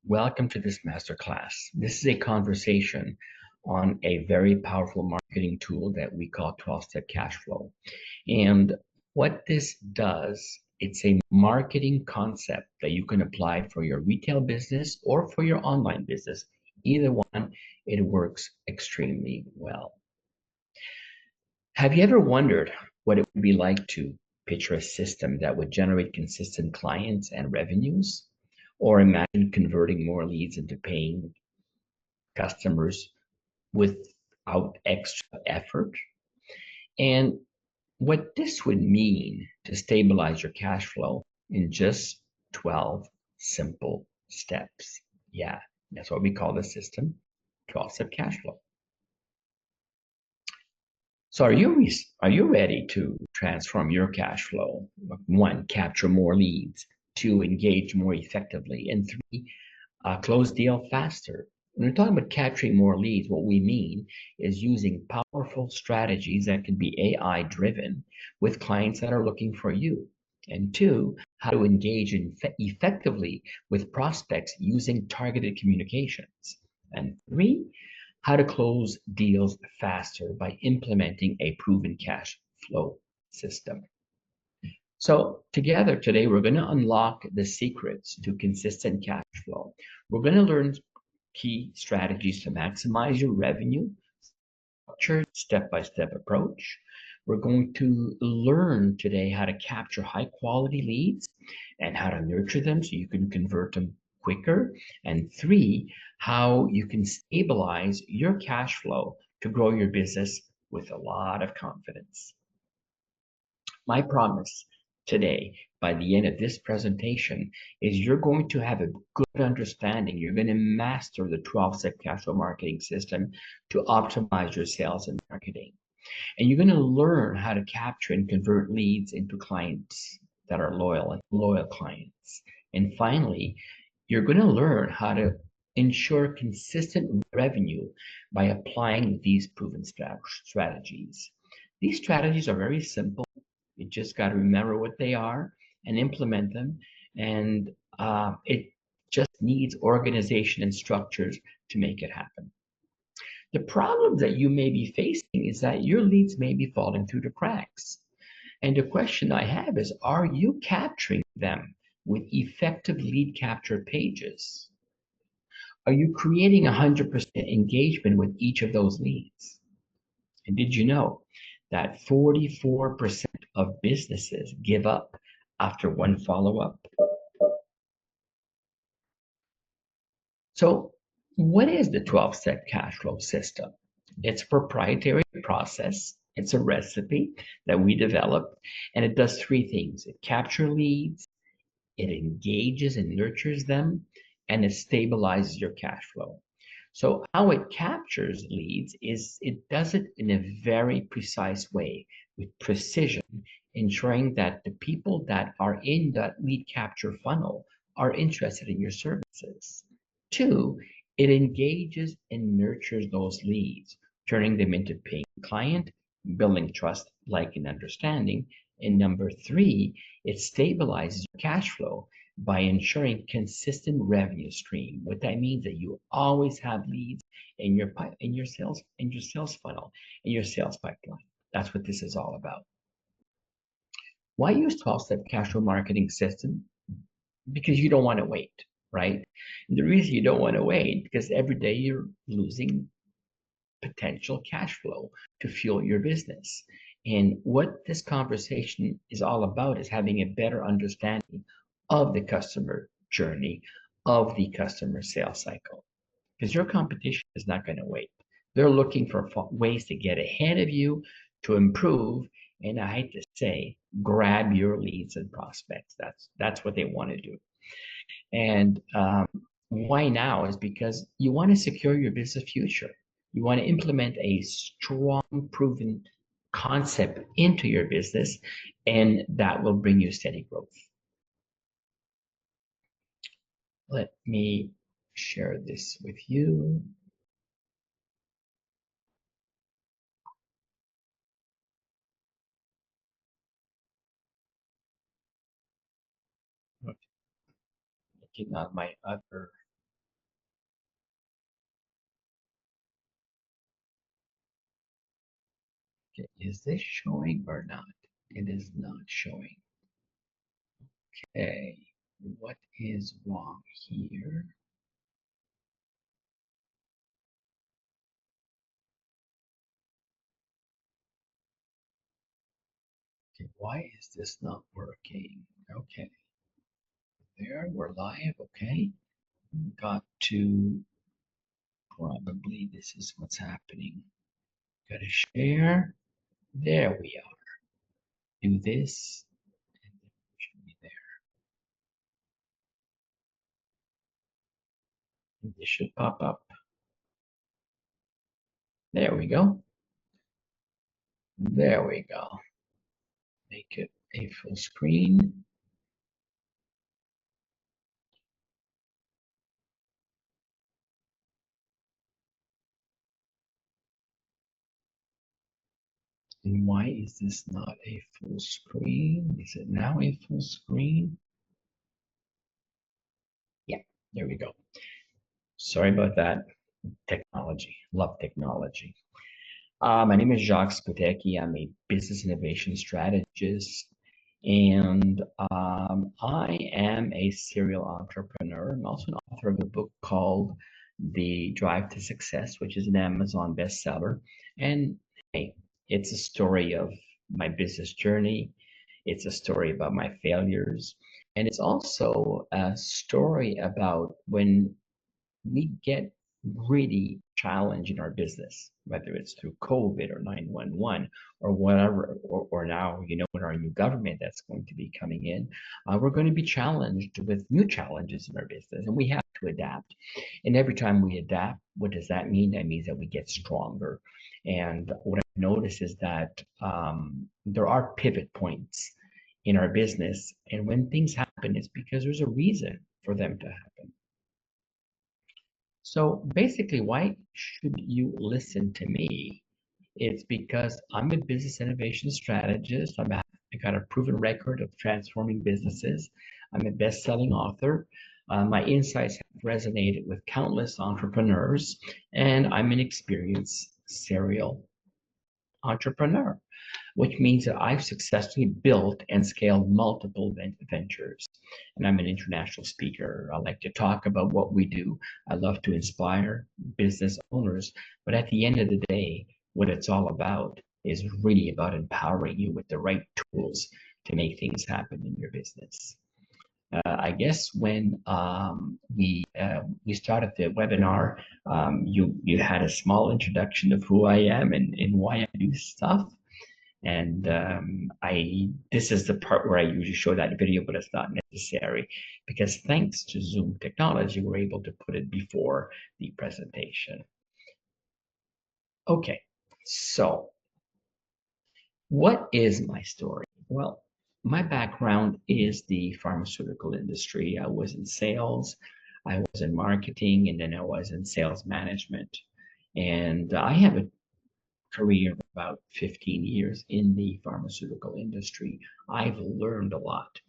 Welcome to this masterclass. This is a conversation on a very powerful marketing tool that we call 12-step cash flow. And what this does, it's a marketing concept that you can apply for your retail business or for your online business. Either one, it works extremely well. Have you ever wondered what it would be like to picture a system that would generate consistent clients and revenues? Or imagine converting more leads into paying customers without extra effort? And what this would mean to stabilize your cash flow in just 12 simple steps. Yeah, that's what we call the system, 12-step cash flow. So are you ready to transform your cash flow? One, capture more leads. Two, engage more effectively. And three, close deal faster. When we're talking about capturing more leads, what we mean is using powerful strategies that can be AI driven with clients that are looking for you. And two, how to engage effectively with prospects using targeted communications. And three, how to close deals faster by implementing a proven cash flow system. So together today, we're going to unlock the secrets to consistent cash flow. We're going to learn key strategies to maximize your revenue, structured step-by-step approach. We're going to learn today how to capture high quality leads and how to nurture them so you can convert them quicker. And three, how you can stabilize your cash flow to grow your business with a lot of confidence. My promise today, by the end of this presentation, is you're going to have a good understanding. You're going to master the 12-step cash flow marketing system to optimize your sales and marketing. And you're going to learn how to capture and convert leads into clients that are loyal clients. And finally, you're going to learn how to ensure consistent revenue by applying these proven strategies. These strategies are very simple. You just got to remember what they are and implement them. And it just needs organization and structures to make it happen. The problem that you may be facing is that your leads may be falling through the cracks. And the question I have is, are you capturing them with effective lead capture pages? Are you creating 100% engagement with each of those leads? And did you know that 44% of businesses give up after one follow-up? So what is the 12-step cash flow system? It's a proprietary process. It's a recipe that we developed, and it does three things. It captures leads, it engages and nurtures them, and it stabilizes your cash flow. So how it captures leads is it does it in a very precise way with precision, ensuring that the people that are in that lead capture funnel are interested in your services. Two, it engages and nurtures those leads, turning them into paying client, building trust, like, and understanding. And number three, it stabilizes your cash flow by ensuring consistent revenue stream. What that means that you always have leads in your sales funnel, in your sales pipeline. That's what this is all about. Why use 12-step cash flow marketing system? Because you don't want to wait, right? And the reason you don't want to wait because every day you're losing potential cash flow to fuel your business. And what this conversation is all about is having a better understanding of the customer journey, of the customer sales cycle. Because your competition is not going to wait. They're looking for ways to get ahead of you, to improve, and I hate to say, grab your leads and prospects. That's what they want to do. And why now is because you want to secure your business future. You want to implement a strong, proven concept into your business, and that will bring you steady growth. Let me share this with you. Looking on my other Is this showing or not? It is not showing. Okay, what is wrong here? Okay, why is this not working? Okay, there, we're live. Okay, got to probably this is what's happening. Got to share. There we are. Do this, and then we should be there. And this should pop up. There we go. There we go. Make it a full screen. And why is this not a full screen? Is it now a full screen? Yeah, there we go. Sorry about that. Technology. Love technology. My name is Jacques Sputecki. I'm a business innovation strategist, and I am a serial entrepreneur. I'm also an author of a book called The Drive to Success, which is an Amazon bestseller. And hey, it's a story of my business journey. It's a story about my failures. And it's also a story about when we get really challenged in our business, whether it's through COVID or 911 or whatever, or now, with our new government that's going to be coming in, we're going to be challenged with new challenges in our business, and we have to adapt. And every time we adapt, what does that mean? That means that we get stronger. And what I've noticed is that there are pivot points in our business, and when things happen, it's because there's a reason for them to happen. So basically, why should you listen to me? It's because I'm a business innovation strategist. I got a proven record of transforming businesses. I'm a best-selling author. My insights have resonated with countless entrepreneurs, and I'm an experienced serial entrepreneur, which means that I've successfully built and scaled multiple ventures. And I'm an international speaker. I like to talk about what we do. I love to inspire business owners. But at the end of the day, what it's all about is really about empowering you with the right tools to make things happen in your business. I guess when we started the webinar, you had a small introduction of who I am and why I do stuff. And I this is the part where I usually show that video, but it's not necessary because thanks to Zoom technology, we're able to put it before the presentation. Okay, so what is my story? Well, my background is the pharmaceutical industry. I was in sales, I was in marketing, and then I was in sales management. And I have a career of about 15 years in the pharmaceutical industry. I've learned a lot.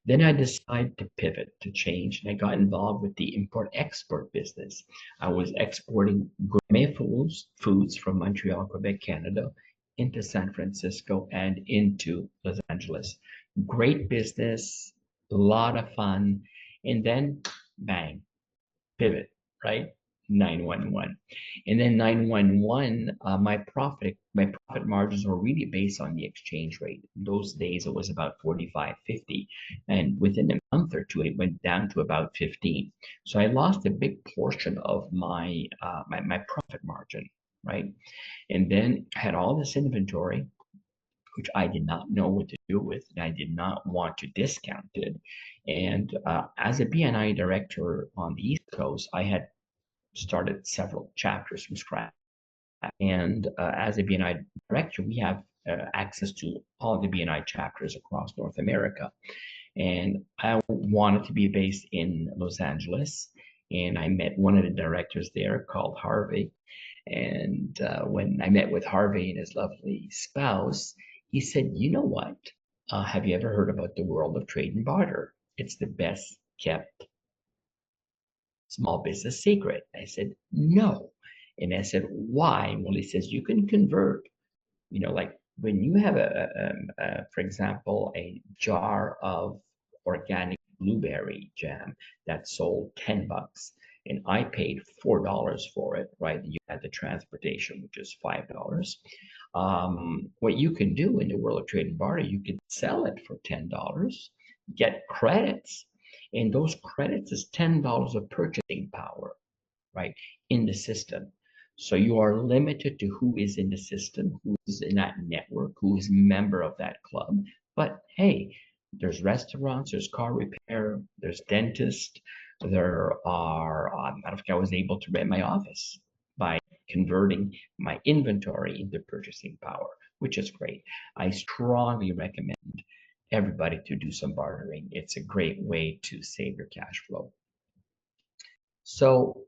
Then I decided to pivot, to change, and I got involved with the import-export business. I was exporting gourmet foods from Montreal, Quebec, Canada, into San Francisco and into Los Angeles. Great business, a lot of fun, and then bang, pivot, right? 911. And then 911, my profit margins were really based on the exchange rate. Those days it was about 45.50, and within a month or two it went down to about 15. So I lost a big portion of my profit margin, right? And then I had all this inventory which I did not know what to do with, and I did not want to discount it. And as a BNI director on the East Coast, I had started several chapters from scratch. And as a BNI director, we have access to all the BNI chapters across North America. And I wanted to be based in Los Angeles. And I met one of the directors there called Harvey. And when I met with Harvey and his lovely spouse, he said, "You know what? Have you ever heard about the world of trade and barter? It's the best kept small business secret." I said, "No." And I said, "Why?" Well, he says, "You can convert, like when you have for example, a jar of organic blueberry jam that sold $10 and I paid $4 for it, right? You had the transportation, which is $5. What you can do in the world of trade and barter, you can sell it for $10, get credits, and those credits is $10 of purchasing power, right, in the system. So you are limited to who is in the system, who is in that network, who is a member of that club. But hey, there's restaurants, there's car repair, there's dentists, there are, matter of fact, I was able to rent my office by converting my inventory into purchasing power, which is great. I strongly recommend everybody to do some bartering. It's a great way to save your cash flow. So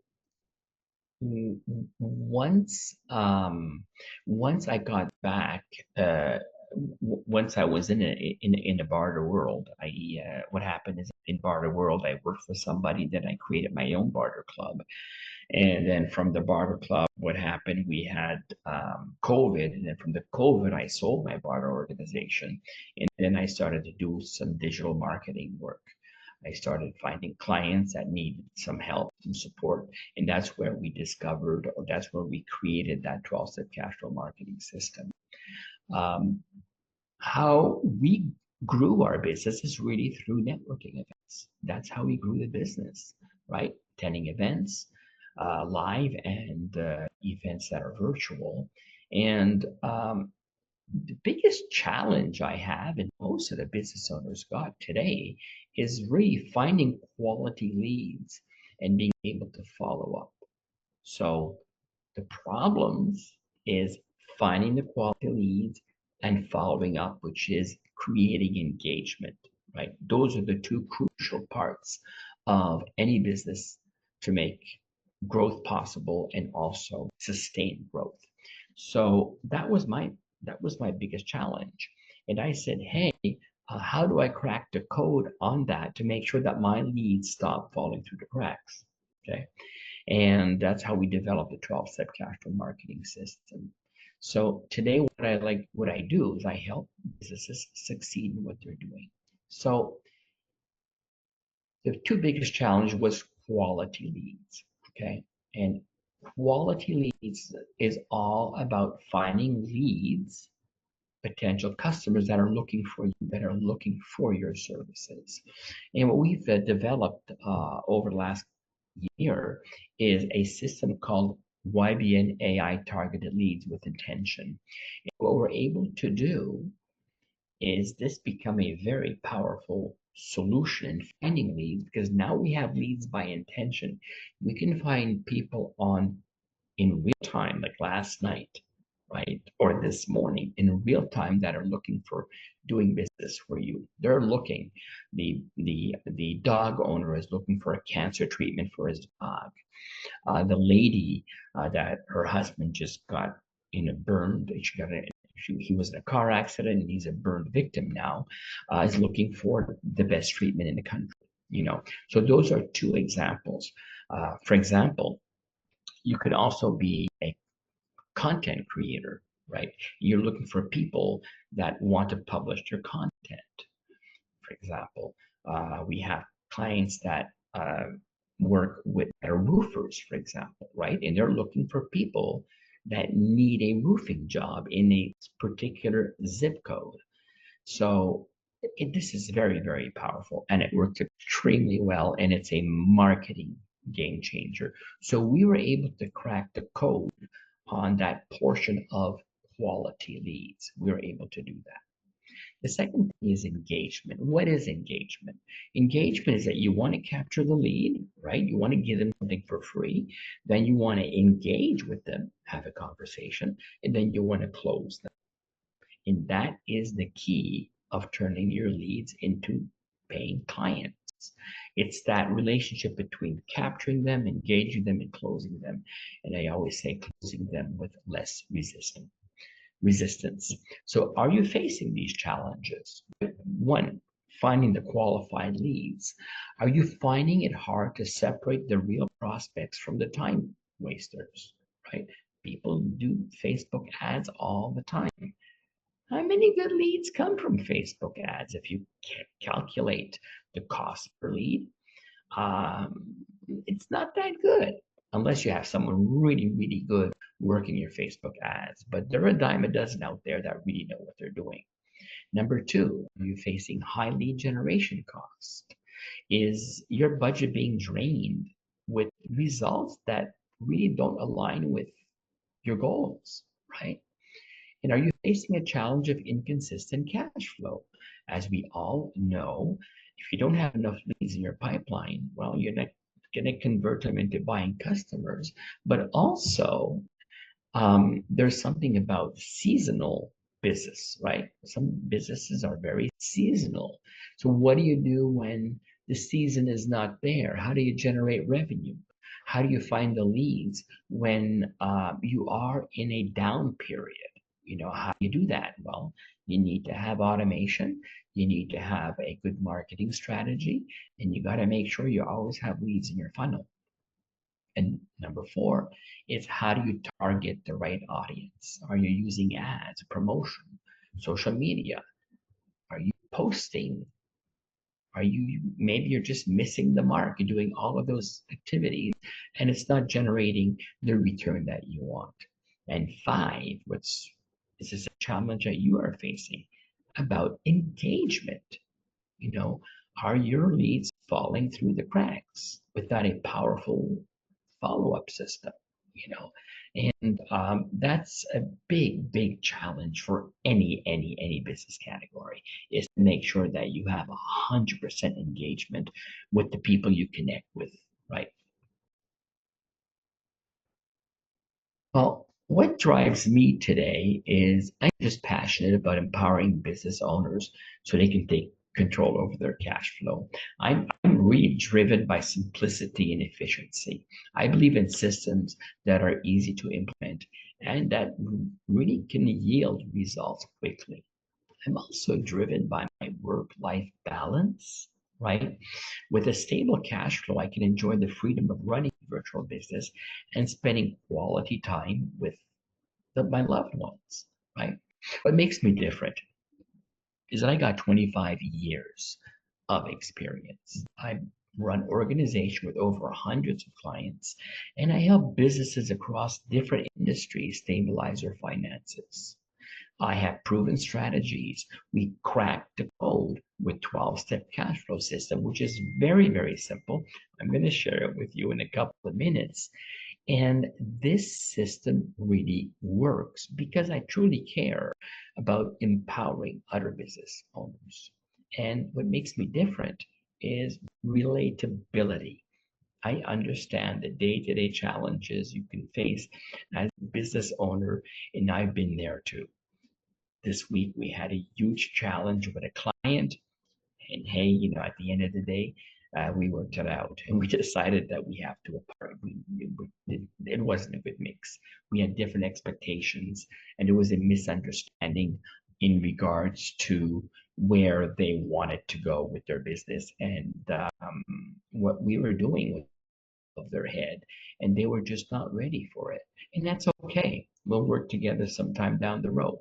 once I got back, once I was in a barter world, what happened is in barter world I worked for somebody, then I created my own barter club, and then from the barter club, what happened, we had COVID, and then from the COVID I sold my barter organization, and then I started to do some digital marketing work. I started finding clients that needed some help, some support, and that's where we discovered, or that's where we created that 12-step cash flow marketing system. Um, how we grew our business is really through networking events. That's how we grew the business, right? Attending events, live and events that are virtual. And the biggest challenge I have, and most of the business owners got today, is really finding quality leads and being able to follow up. So the problems is finding the quality leads and following up, which is creating engagement, right? Those are the two crucial parts of any business to make growth possible and also sustain growth. So that was my biggest challenge. And I said, hey, how do I crack the code on that to make sure that my leads stop falling through the cracks? Okay. And that's how we developed the 12-step cash flow marketing system. So today, what I do is I help businesses succeed in what they're doing. So the two biggest challenge was quality leads. Okay. And quality leads is all about finding leads, potential customers that are looking for you, that are looking for your services. And what we've developed over the last year is a system called YBN AI targeted leads with intention. And what we're able to do is this become a very powerful solution in finding leads, because now we have leads by intention. We can find people on in real time, like last night, right? Or this morning in real time, that are looking for doing business for you. They're looking, the dog owner is looking for a cancer treatment for his dog. The lady that her husband just got burned, he was in a car accident and he's a burned victim now, is looking for the best treatment in the country. So those are two examples. For example, you could also be a content creator, right? You're looking for people that want to publish their content. For example, we have clients that work with that are roofers, for example, right? And they're looking for people that need a roofing job in a particular zip code. So this is very, very powerful, and it works extremely well, and it's a marketing game changer. So we were able to crack the code on that portion of quality leads. We were able to do that. The second thing is engagement. What is engagement? Engagement is that you want to capture the lead, right? You want to give them something for free. Then you want to engage with them, have a conversation, and then you want to close them. And that is the key of turning your leads into paying clients. It's that relationship between capturing them, engaging them, and closing them. And I always say closing them with less resistance. So are you facing these challenges? One, finding the qualified leads. Are you finding it hard to separate the real prospects from the time wasters, right? People do Facebook ads all the time. How many good leads come from Facebook ads? If you calculate the cost per lead, it's not that good unless you have someone really, really good working your Facebook ads. But there are a dime a dozen out there that really know what they're doing. Number two, are you facing high lead generation cost? Is your budget being drained with results that really don't align with your goals, right? And are you facing a challenge of inconsistent cash flow? As we all know, if you don't have enough leads in your pipeline, well, you're not going to convert them into buying customers. But also, there's something about seasonal business, right? Some businesses are very seasonal. So, what do you do when the season is not there? How do you generate revenue? How do you find the leads when you are in a down period? How do you do that? Well, you need to have automation. You need to have a good marketing strategy, and you got to make sure you always have leads in your funnel. And number four is how do you target the right audience? Are you using ads, promotion, social media? Are you posting? Are you maybe you're just missing the mark? You're doing all of those activities and it's not generating the return that you want. And five, what's this is a challenge that you are facing about engagement. You know, are your leads falling through the cracks without a powerful follow-up system, you know, and that's a big challenge for any business category is to make sure that you have 100% engagement with the people you connect with, right? Well, what drives me today is I'm just passionate about empowering business owners so they can take control over their cash flow. I'm really driven by simplicity and efficiency. I believe in systems that are easy to implement and that really can yield results quickly. I'm also driven by my work-life balance, right? With a stable cash flow, I can enjoy the freedom of running a virtual business and spending quality time with my loved ones, right? What makes me different is that I got 25 years of experience. I run organization with over hundreds of clients, and I help businesses across different industries stabilize their finances. I have proven strategies. We cracked the code with 12-step cash flow system, which is very simple. I'm going to share it with you in a couple of minutes. And this system really works because I truly care about empowering other business owners. And what makes me different is relatability. I understand the day-to-day challenges you can face as a business owner, and I've been there too. This week we had a huge challenge with a client, and hey, at the end of the day, we worked it out, and we decided that we have to apart. It wasn't a good mix. We had different expectations, and there was a misunderstanding in regards to where they wanted to go with their business and what we were doing with of their head, and they were just not ready for it. And that's okay. We'll work together sometime down the road,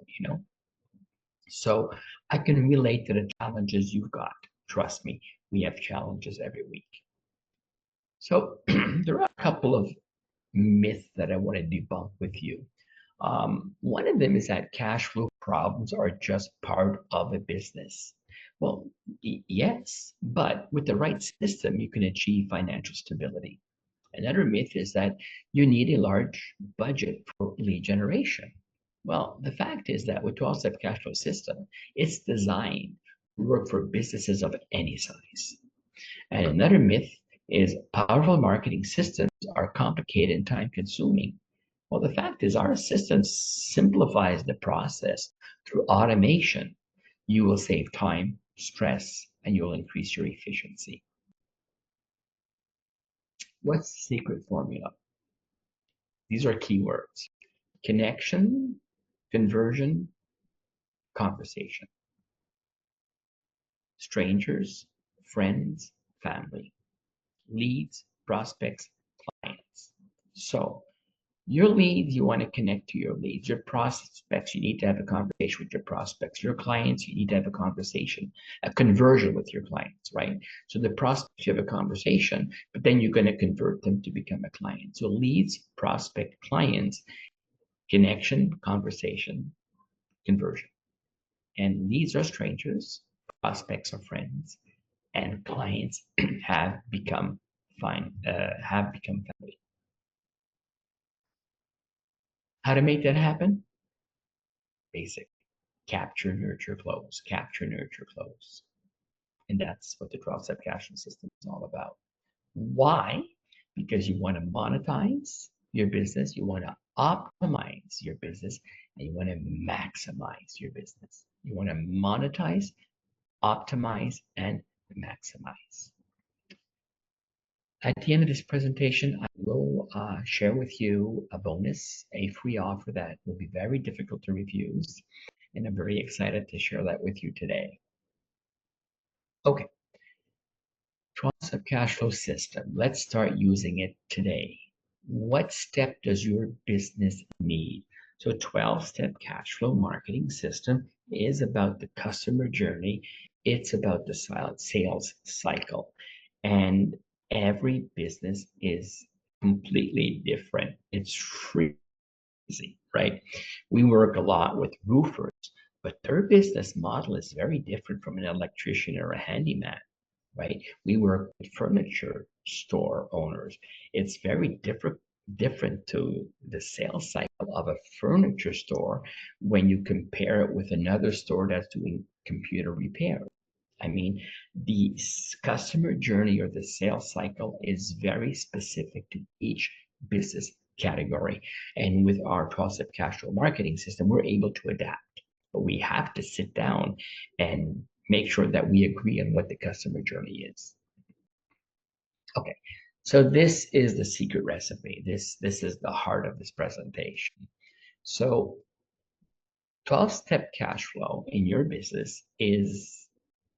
So I can relate to the challenges you've got. Trust me, we have challenges every week. So there are a couple of myths that I want to debunk with you. One of them is that cash flow problems are just part of a business. Well, yes, but with the right system, you can achieve financial stability. Another myth is that you need a large budget for lead generation. Well, the fact is that with 12-step cash flow system, it's designed to work for businesses of any size. And another myth is powerful marketing systems are complicated and time consuming. Well, the fact is our system simplifies the process through automation. You will save time, stress, and you'll increase your efficiency. What's the secret formula? These are keywords: connection, conversion, conversation. Strangers, friends, family. Leads, prospects, clients. So Your leads, you want to connect to your leads. Your prospects, you need to have a conversation with your prospects. Your clients, you need to have a conversation, a conversion with your clients, right? So the prospects, you have a conversation, but then you're going to convert them to become a client. So leads, prospect, clients, connection, conversation, conversion. And leads are strangers, prospects are friends, and clients have become family. How to make that happen? Basic. Capture, nurture, close. Capture, nurture, close. And that's what the 12-step cash flow system is all about. Why? Because you want to monetize your business, you want to optimize your business, and you want to maximize your business. You want to monetize, optimize, and maximize. At the end of this presentation, I will share with you a bonus, a free offer that will be very difficult to refuse. And I'm very excited to share that with you today. Okay, 12-step cash flow system. Let's start using it today. What step does your business need? So 12-step cash flow marketing system is about the customer journey. It's about the sales cycle. And every business is completely different. It's crazy, right? We work a lot with roofers, but their business model is very different from an electrician or a handyman, right? We work with furniture store owners. It's very different to the sales cycle of a furniture store when you compare it with another store that's doing computer repair. I mean, the customer journey or the sales cycle is very specific to each business category. And with our 12-step cash flow marketing system, we're able to adapt. But we have to sit down and make sure that we agree on what the customer journey is. Okay, so this is the secret recipe. This is the heart of this presentation. So 12-step cash flow in your business is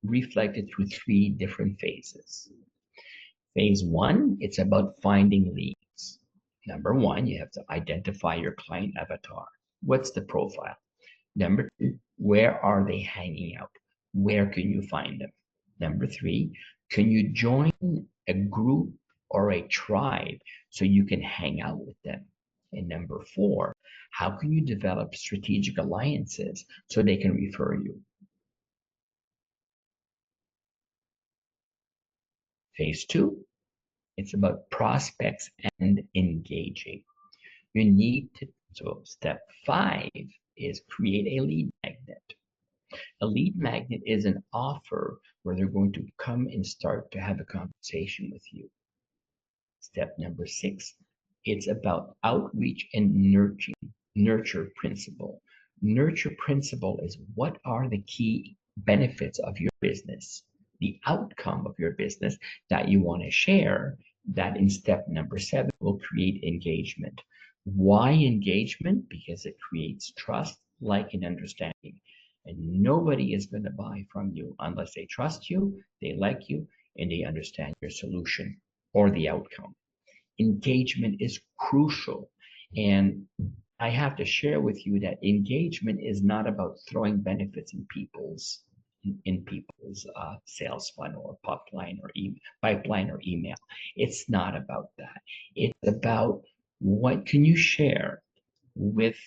reflected through three different phases. Phase one, it's about finding leads. Number one, you have to identify your client avatar. What's the profile? Number two, where are they hanging out? Where can you find them? Number three, can you join a group or a tribe so you can hang out with them? And number four, how can you develop strategic alliances so they can refer you? Phase two, it's about prospects and engaging. You need to, so step five is create a lead magnet. A lead magnet is an offer where they're going to come and start to have a conversation with you. Step number six, it's about outreach and nurture principle. Nurture principle is what are the key benefits of your business, the outcome of your business that you want to share, that in step number seven will create engagement. Why engagement? Because it creates trust, like, and understanding. And nobody is going to buy from you unless they trust you, they like you, and they understand your solution or the outcome. Engagement is crucial. And I have to share with you that engagement is not about throwing benefits in people's sales funnel or pipeline or email. It's not about that. It's about what can you share with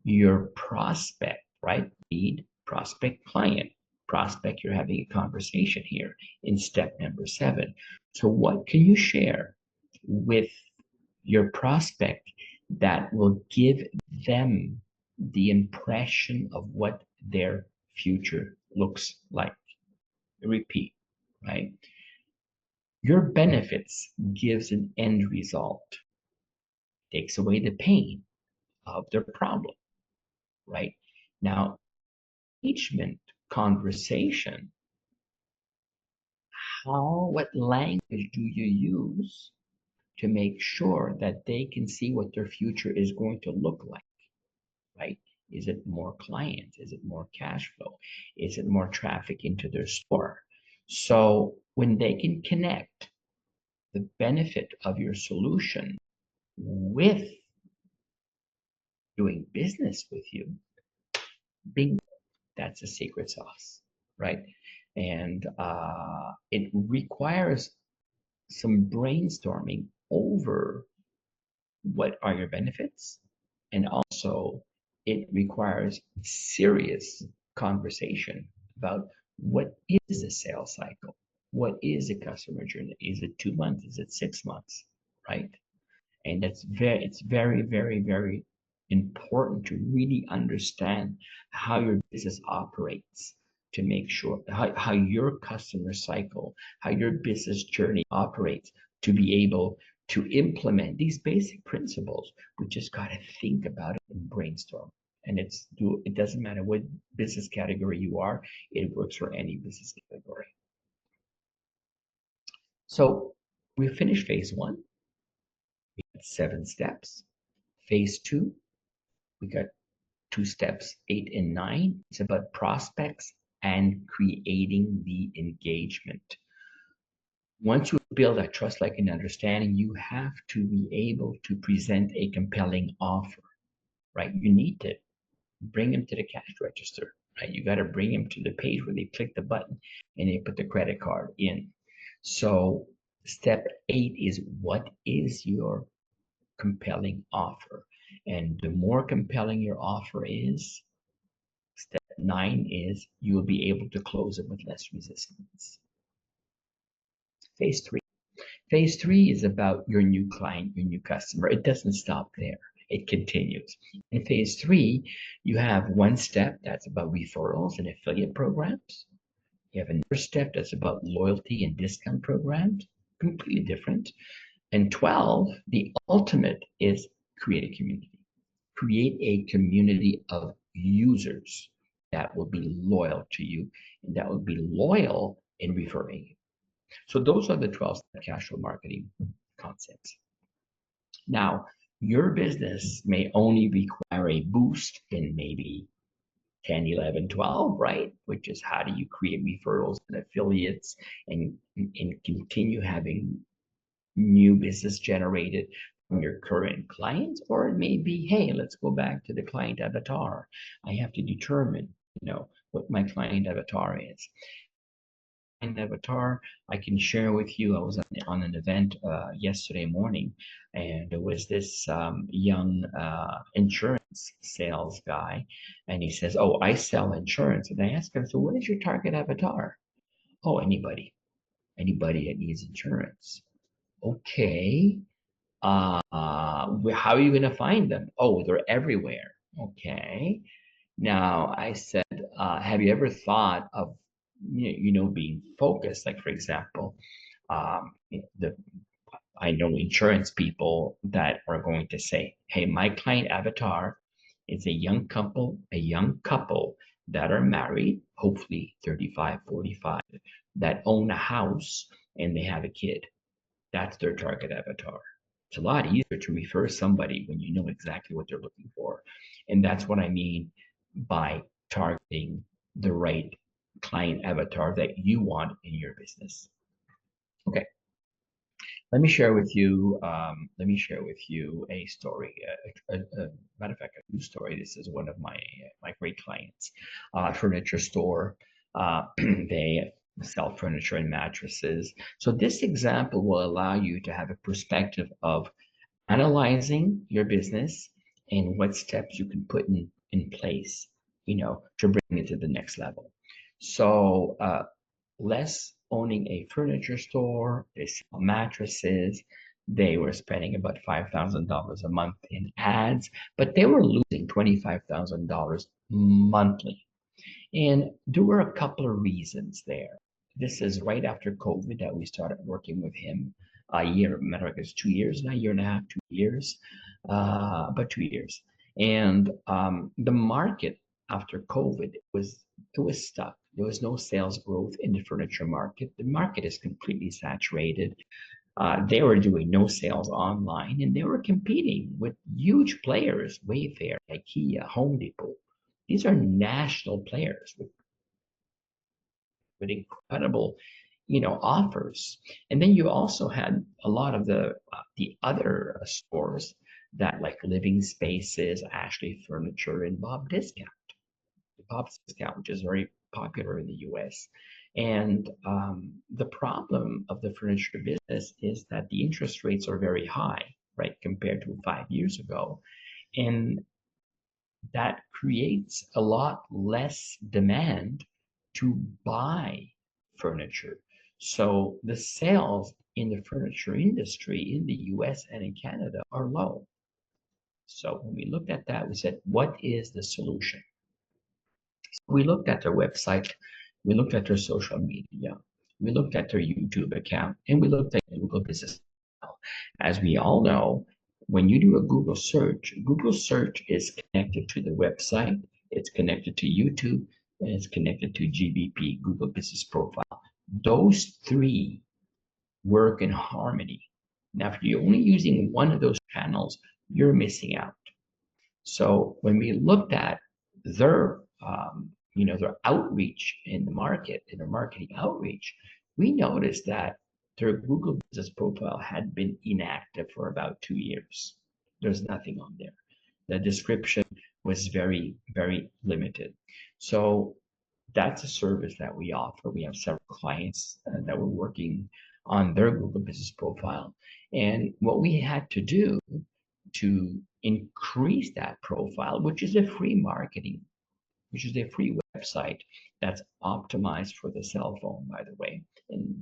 your prospect, right? Lead, prospect, client. Prospect, you're having a conversation here in step number seven. So what can you share with your prospect that will give them the impression of what their future looks like? Repeat, right? Your benefits gives an end result, takes away the pain of their problem, right? Now, engagement conversation, what language do you use to make sure that they can see what their future is going to look like, right? Is it more clients? Is it more cash flow? Is it more traffic into their store? So when they can connect the benefit of your solution with doing business with you, bingo, that's a secret sauce, right? And it requires some brainstorming over what are your benefits, and also it requires serious conversation about what is the sales cycle, what is the customer journey, is it 2 months, is it 6 months, right? And it's very, very, very important to really understand how your business operates, to make sure how your customer cycle, how your business journey operates, to be able to implement these basic principles. We just got to think about it and brainstorm. And it doesn't matter what business category you are, it works for any business category. So we finished phase one. We had 7 steps. Phase two, we got 2 steps, 8 and 9. It's about prospects and creating the engagement. Once you build that trust, like, and understanding, you have to be able to present a compelling offer, right? You need to bring them to the cash register, right? You got to bring them to the page where they click the button and they put the credit card in. So step 8 is, what is your compelling offer? And the more compelling your offer is, step 9 is, you will be able to close it with less resistance. Phase 3. Phase 3 is about your new client, your new customer. It doesn't stop there. It continues. In phase 3, you have one step that's about referrals and affiliate programs. You have another step that's about loyalty and discount programs, completely different. And 12, the ultimate, is create a community. Create a community of users that will be loyal to you and that will be loyal in referring you. So those are the 12-step cash flow marketing concepts. Now, your business may only require a boost in maybe 10, 11, 12, right? Which is, how do you create referrals and affiliates and continue having new business generated from your current clients? Or it may be, hey, let's go back to the client avatar. I have to determine, what my client avatar is. And avatar, I can share with you. I was on an event yesterday morning, and there was this young insurance sales guy, and he says, "Oh, I sell insurance." And I asked him, "So what is your target avatar?" "Oh, anybody that needs insurance." "Okay. How are you going to find them?" "Oh, they're everywhere." "Okay." Now, I said, have you ever thought of, being focused? Like, for example, the I know insurance people that are going to say, "Hey, my client avatar is a young couple that are married, hopefully 35, 45, that own a house and they have a kid. That's their target avatar." It's a lot easier to refer somebody when you know exactly what they're looking for. And that's what I mean by targeting the right client avatar that you want in your business. Okay, let me share with you. A story. Matter of fact, a new story. This is one of my great clients, furniture store. They sell furniture and mattresses. So this example will allow you to have a perspective of analyzing your business and what steps you can put in place, to bring it to the next level. So Les owning a furniture store, they sell mattresses. They were spending about $5,000 a month in ads, but they were losing $25,000 monthly. And there were a couple of reasons there. This is right after COVID that we started working with him. A year, matter of fact, it's 2 years, not a year and a half, 2 years, but 2 years. And the market after COVID was stuck. There was no sales growth in the furniture market. The market is completely saturated. They were doing no sales online, and they were competing with huge players, Wayfair, IKEA, Home Depot. These are national players with incredible, offers. And then you also had a lot of the other stores that like Living Spaces, Ashley Furniture, and Bob's Discount, which is very popular in the US. And the problem of the furniture business is that the interest rates are very high, right, compared to 5 years ago. And that creates a lot less demand to buy furniture. So the sales in the furniture industry in the US and in Canada are low. So when we looked at that, we said, what is the solution? We looked at their website, we looked at their social media, we looked at their YouTube account, and we looked at Google Business. As we all know, when you do a Google search is connected to the website, it's connected to YouTube, and it's connected to GBP, Google Business Profile. Those three work in harmony. Now, if you're only using one of those channels, you're missing out. So when we looked at their, their outreach in the market, in their marketing outreach, we noticed that their Google Business Profile had been inactive for about 2 years. There's nothing on there. The description was very, very limited. So that's a service that we offer. We have several clients that were working on their Google Business Profile. And what we had to do to increase that profile, which is a free marketing, which is a free website that's optimized for the cell phone, by the way. And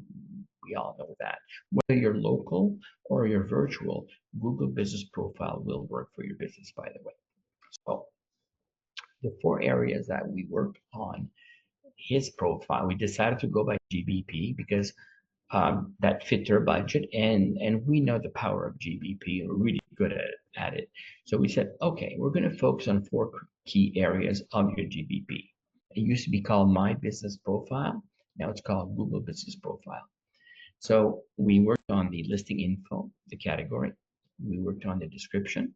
we all know that. Whether you're local or you're virtual, Google Business Profile will work for your business, by the way. So the 4 areas that we worked on his profile, we decided to go by GBP because that fit their budget, and we know the power of GBP. We're really good at it. So we said, okay, we're going to focus on 4 key areas of your GBP. It used to be called My Business Profile. Now it's called Google Business Profile. So we worked on the listing info, the category. We worked on the description.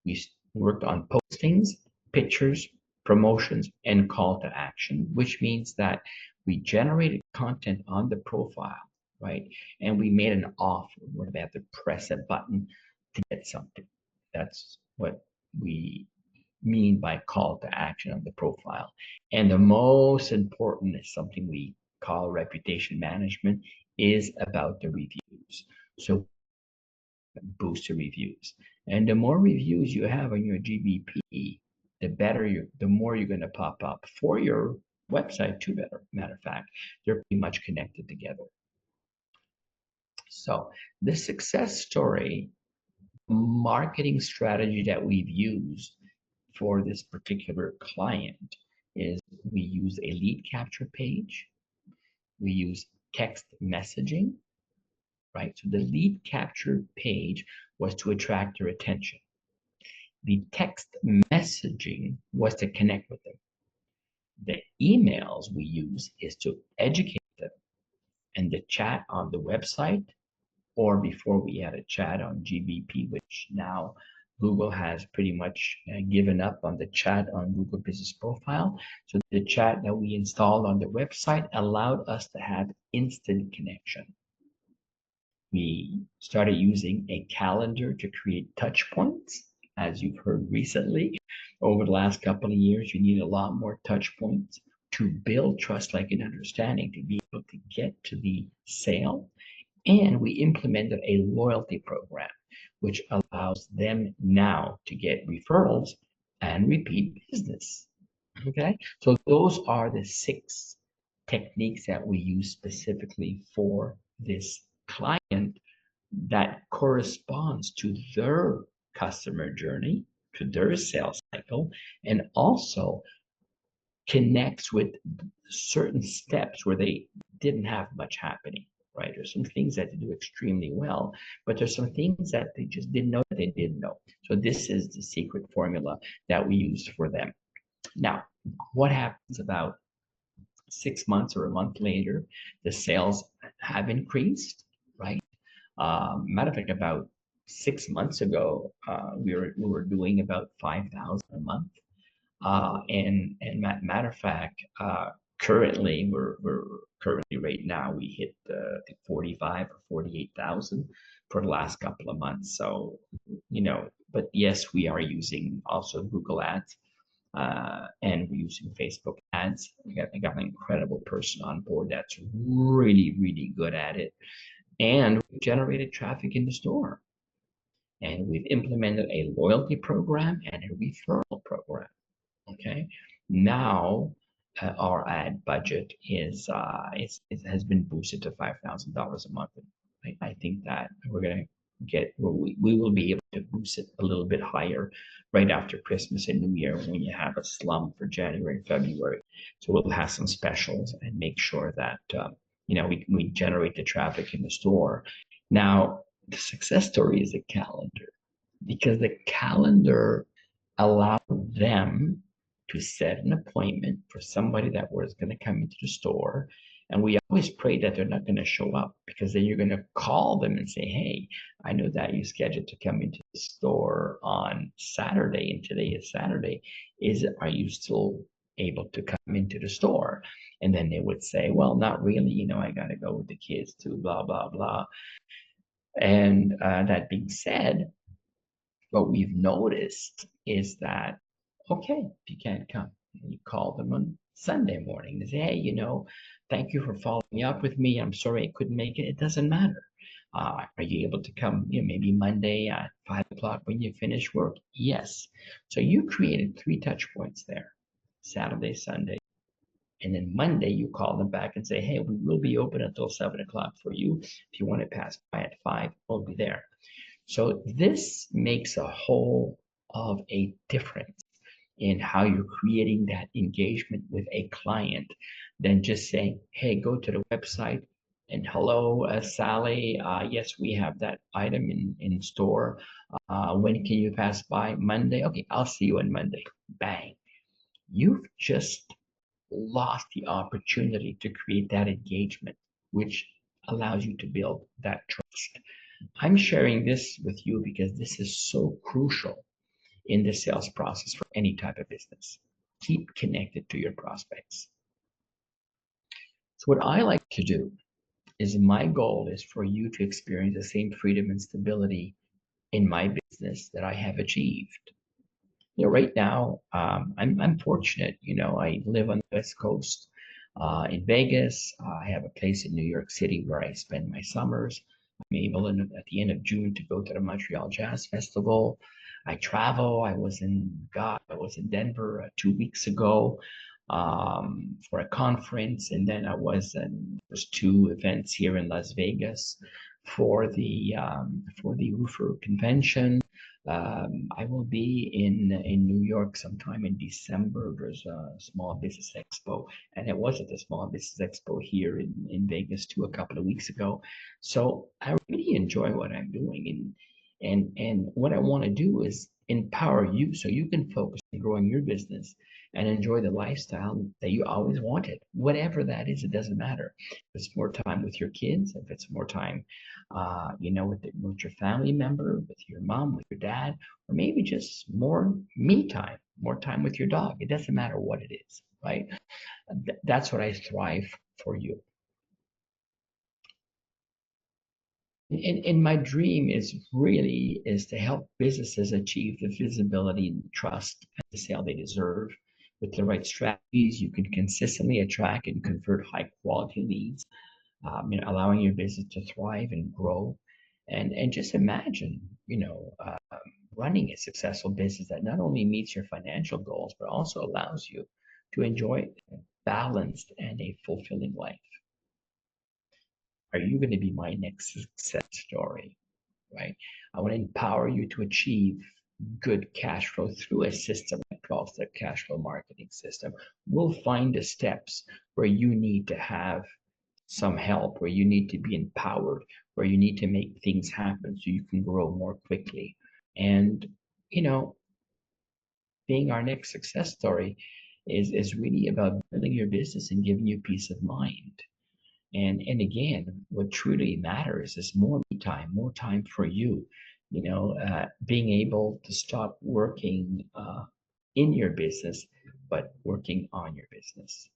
We worked on postings, pictures, promotions, and call to action, which means that we generated content on the profile, right? And we made an offer where they have to press a button to get something. That's what we mean by call to action on the profile. And the most important is something we call reputation management, is about the reviews. So boost your reviews. And the more reviews you have on your GBP, the more you're going to pop up for your website too. Matter of fact, they're pretty much connected together. So the success story, marketing strategy that we've used for this particular client is we use a lead capture page. We use text messaging, right? So the lead capture page was to attract their attention. The text messaging was to connect with them. The emails we use is to educate them. And the chat on the website, or before we had a chat on GBP, which now Google has pretty much given up on the chat on Google Business Profile. So the chat that we installed on the website allowed us to have instant connection. We started using a calendar to create touch points. As you've heard recently, over the last couple of years, you need a lot more touch points to build trust, like an understanding, to be able to get to the sale. And we implemented a loyalty program, which allows them now to get referrals and repeat business. Okay, so those are the 6 techniques that we use specifically for this client that corresponds to their customer journey, to their sales cycle, and also connects with certain steps where they didn't have much happening, right? There's some things that they do extremely well, but there's some things that they just didn't know that they didn't know. So this is the secret formula that we use for them. Now, what happens about 6 months or a month later? The sales have increased, right? Matter of fact, about 6 months ago, we were doing about 5,000 a month. And matter of fact, currently right now we hit 45 or 48,000 for the last couple of months. So But yes, we are using also Google Ads, and we're using Facebook ads. I got an incredible person on board that's really, really good at it. And we've generated traffic in the store. And we've implemented a loyalty program and a referral program. Okay. Now our ad budget it has been boosted to $5,000 a month. I think that we're gonna we will be able to boost it a little bit higher right after Christmas and New Year when you have a slump for January and February. So we'll have some specials and make sure that we generate the traffic in the store. Now the success story is a calendar because the calendar allowed them to set an appointment for somebody that was going to come into the store. And we always pray that they're not going to show up because then you're going to call them and say, hey, I know that you scheduled to come into the store on Saturday and today is Saturday. Are you still able to come into the store? And then they would say, well, not really. I got to go with the kids to blah, blah, blah. And that being said, what we've noticed is that, okay, if you can't come, you call them on Sunday morning. They say, hey, thank you for following up with me. I'm sorry I couldn't make it. It doesn't matter. Are you able to come, maybe Monday at 5 o'clock when you finish work? Yes. So you created 3 touch points there, Saturday, Sunday. And then Monday, you call them back and say, hey, we will be open until 7 o'clock for you. If you want to pass by at 5, we'll be there. So this makes a whole of a difference in how you're creating that engagement with a client than just saying, hey, go to the website and hello, Sally. Yes, we have that item in store. When can you pass by? Monday. Okay, I'll see you on Monday. Bang. You've just lost the opportunity to create that engagement, which allows you to build that trust. I'm sharing this with you because this is so crucial in the sales process for any type of business. Keep connected to your prospects. So what I like to do is my goal is for you to experience the same freedom and stability in my business that I have achieved. Right now, I'm fortunate. I live on the West Coast, in Vegas. I have a place in New York City where I spend my summers. I'm able at the end of June to go to the Montreal Jazz Festival. I travel. I was in Denver 2 weeks ago for a conference, and then there's 2 events here in Las Vegas for the roofer convention. I will be in New York sometime in December. There's a small business expo, and it was at the small business expo here in Vegas too a couple of weeks ago. So I really enjoy what I'm doing, and what I want to do is empower you so you can focus on growing your business and enjoy the lifestyle that you always wanted. Whatever that is, it doesn't matter. If it's more time with your kids, if it's more time with your family member, with your mom, with your dad, or maybe just more me time, more time with your dog. It doesn't matter what it is, right? That's what I strive for you. And my dream is to help businesses achieve the visibility and trust and the sale they deserve. With the right strategies, you can consistently attract and convert high quality leads, allowing your business to thrive and grow. And just imagine, running a successful business that not only meets your financial goals, but also allows you to enjoy a balanced and a fulfilling life. Are you going to be my next success story? Right? I want to empower you to achieve good cash flow through a system like 12-step cash flow marketing system. We'll find the steps where you need to have some help, where you need to be empowered, where you need to make things happen so you can grow more quickly. And, being our next success story is really about building your business and giving you peace of mind. And again, what truly matters is more time for you. Being able to stop working in your business, but working on your business.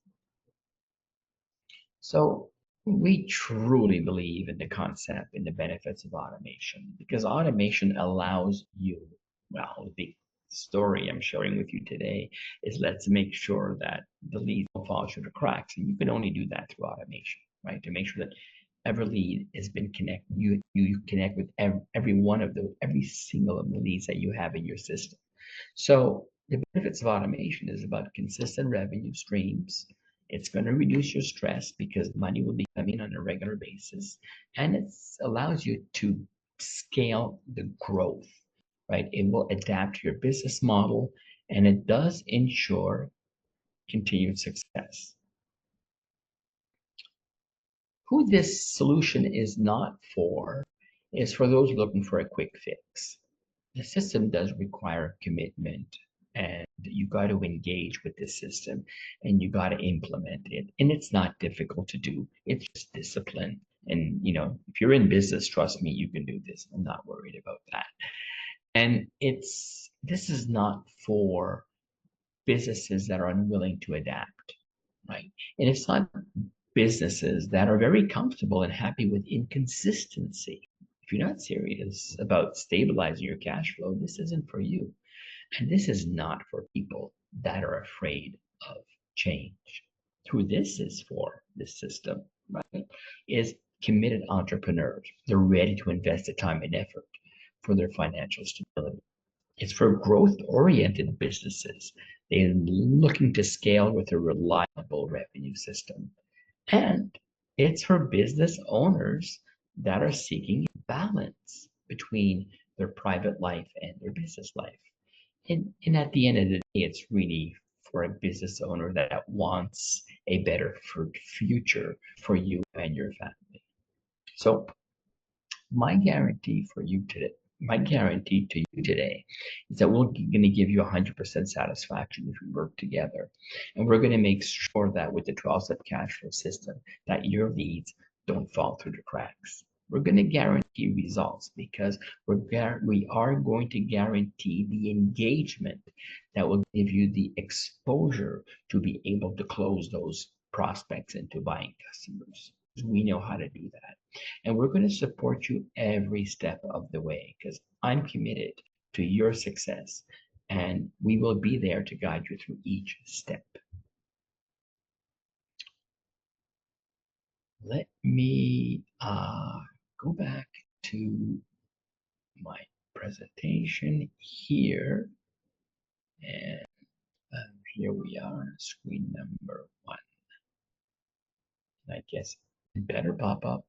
So we truly believe in the concept and the benefits of automation because automation allows you Well, the big story I'm sharing with you today is let's make sure that the leads don't fall through the cracks. And you can only do that through automation, right? To make sure that every lead has been connected. You connect with every one of those, every single of the leads that you have in your system. So the benefits of automation is about consistent revenue streams. It's going to reduce your stress because money will be coming on a regular basis, and it allows you to scale the growth, right? It will adapt to your business model, and it does ensure continued success. Who this solution is not for is for those looking for a quick fix. The system does require commitment, and you got to engage with the system and you got to implement it. And it's not difficult to do. It's just discipline. And if you're in business, trust me, you can do this. I'm not worried about that. And this is not for businesses that are unwilling to adapt, right? And it's not businesses that are very comfortable and happy with inconsistency. If you're not serious about stabilizing your cash flow, this isn't for you. And this is not for people that are afraid of change. Who this is for, this system, right, is committed entrepreneurs. They're ready to invest the time and effort for their financial stability. It's for growth-oriented businesses. They're looking to scale with a reliable revenue system. And it's for business owners that are seeking balance between their private life and their business life. And at the end of the day, it's really for a business owner that wants a better future for you and your family. So my guarantee for you today, my guarantee to you today is that we're going to give you 100% satisfaction if we work together. And we're going to make sure that with the 12-step cash flow system, that your leads don't fall through the cracks. We're going to guarantee results because we are going to guarantee the engagement that will give you the exposure to be able to close those prospects into buying customers. We know how to do that. And we're going to support you every step of the way because I'm committed to your success and we will be there to guide you through each step. Let me go back to my presentation here. And here we are, screen number 1. And I guess it better pop up.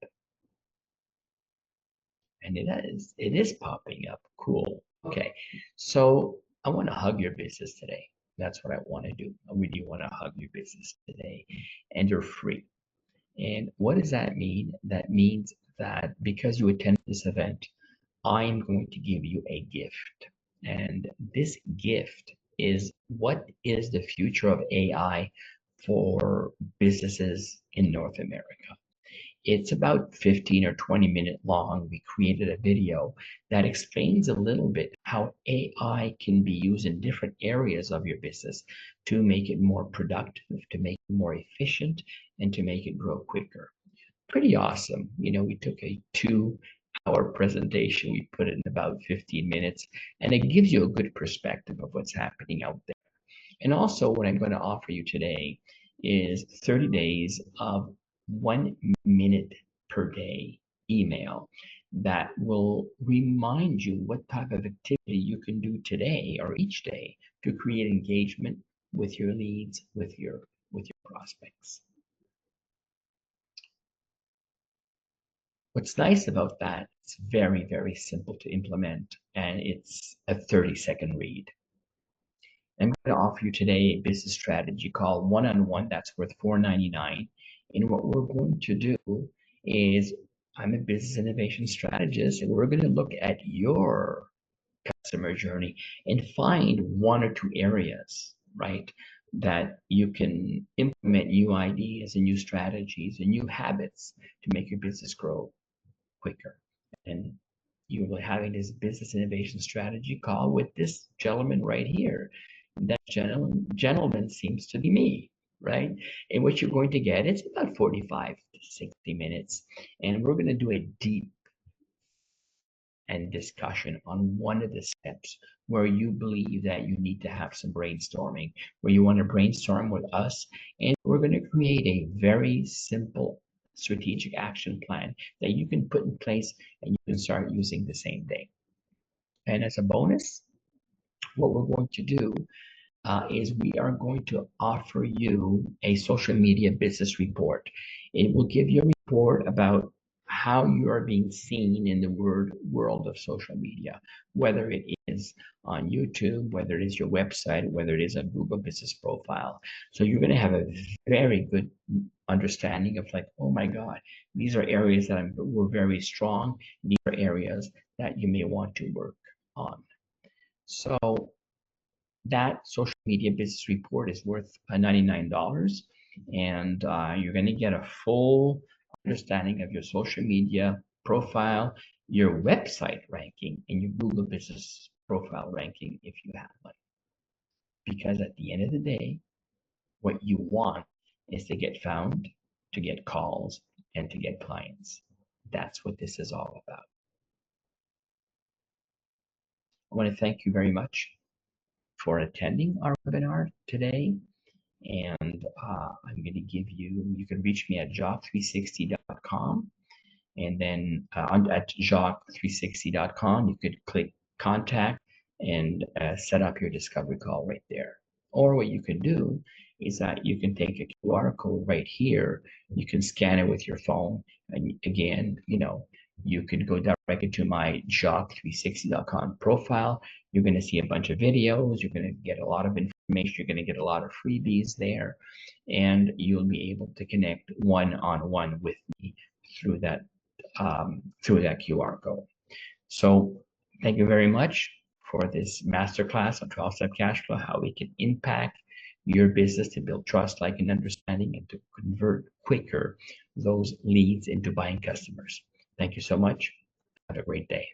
And it is popping up. Cool. Okay. So I want to hug your business today. That's what I want to do. I really want to hug your business today. And you're free. And what does that mean? That means that because you attended this event, I'm going to give you a gift. And this gift is what is the future of AI for businesses in North America. It's about 15 or 20-minute long. We created a video that explains a little bit how AI can be used in different areas of your business to make it more productive, to make it more efficient, and to make it grow quicker. Pretty awesome. We took a 2-hour presentation, we put it in about 15 minutes, and it gives you a good perspective of what's happening out there. And also, what I'm going to offer you today is 30 days of 1 minute per day email that will remind you what type of activity you can do today or each day to create engagement with your leads, with your prospects. What's nice about that, it's very, very simple to implement, and it's a 30-second read. I'm going to offer you today a business strategy called One-on-One that's worth $4.99. And what we're going to do is I'm a business innovation strategist, and we're going to look at your customer journey and find 1 or 2 areas, right, that you can implement new ideas and new strategies and new habits to make your business grow quicker. And you will be having this business innovation strategy call with this gentleman right here. That gentleman seems to be me, right? And what you're going to get, it's about 45 to 60 minutes. And we're going to do a deep and discussion on one of the steps where you believe that you need to have some brainstorming, where you want to brainstorm with us, and we're going to create a very simple strategic action plan that you can put in place and you can start using the same day. And as a bonus, what we're going to do is we are going to offer you a social media business report. It will give you a report about how you are being seen in the world of social media, whether it is on YouTube, whether it is your website, whether it is a Google Business Profile. So you're going to have a very good understanding of like, oh my God, these are areas that we're very strong. These are areas that you may want to work on. So that social media business report is worth $99, and you're going to get a full understanding of your social media profile, your website ranking, and your Google Business Profile ranking if you have one. Because at the end of the day, what you want is to get found, to get calls, and to get clients. That's what this is all about. I want to thank you very much for attending our webinar today. And I'm going to give you, you can reach me at jacques360.com. And then at jacques360.com, you could click contact and set up your discovery call right there. Or what you can do is that you can take a QR code right here. You can scan it with your phone. And again, you could go directly to my jacques360.com profile. You're going to see a bunch of videos. You're going to get a lot of information. You're going to get a lot of freebies there. And you'll be able to connect one-on-one with me through that QR code. So thank you very much for this masterclass on 12-step cash flow, how we can impact your business to build trust, like, and understanding, and to convert quicker those leads into buying customers. Thank you so much. Have a great day.